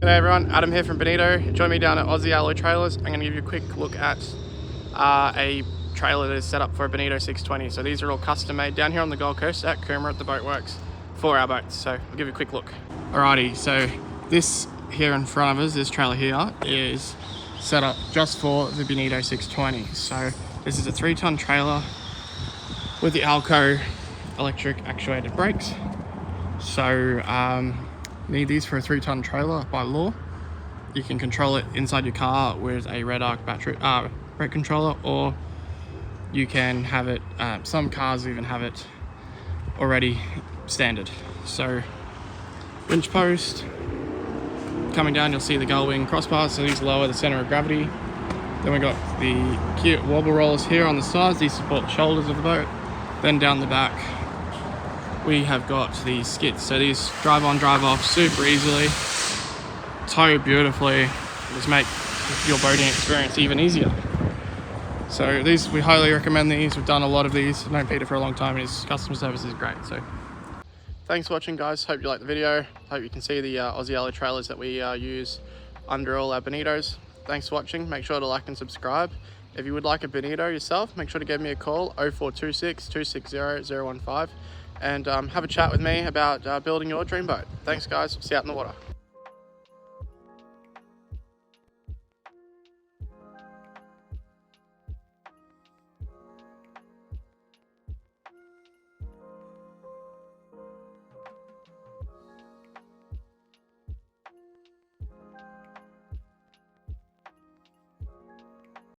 G'day everyone, Adam here from Bonito. Join me down at OZI Alloy Trailers. I'm going to give you a quick look at a trailer that is set up for a Bonito 620. So these are all custom made down here on the Gold Coast at Coomera at the Boatworks for our boats. So I'll give you a quick look. Alrighty, so this here in front of us, this trailer here, is set up just for the Bonito 620. So this is a 3-ton trailer with the Alco electric actuated brakes. So need these for a 3-ton trailer by law. You can control it inside your car with a red arc battery brake controller, or you can have it, some cars even have it already standard. So winch post, coming down you'll see the gull wing crossbars, so these lower the center of gravity. Then we got the cute wobble rollers here on the sides, these support the shoulders of the boat. Then down the back we have got these skids, so these drive on, drive off super easily, tow beautifully, just make your boating experience even easier. So these, we highly recommend these. We've done a lot of these. I've known Peter for a long time and his customer service is great. So thanks for watching, guys. Hope you liked the video. Hope you can see the OZI Alloy trailers that we use under all our Bonitos. Thanks for watching. Make sure to like and subscribe. If you would like a Bonito yourself, make sure to give me a call, 0426 260 015, and have a chat with me about building your dream boat. Thanks guys, see you out in the water.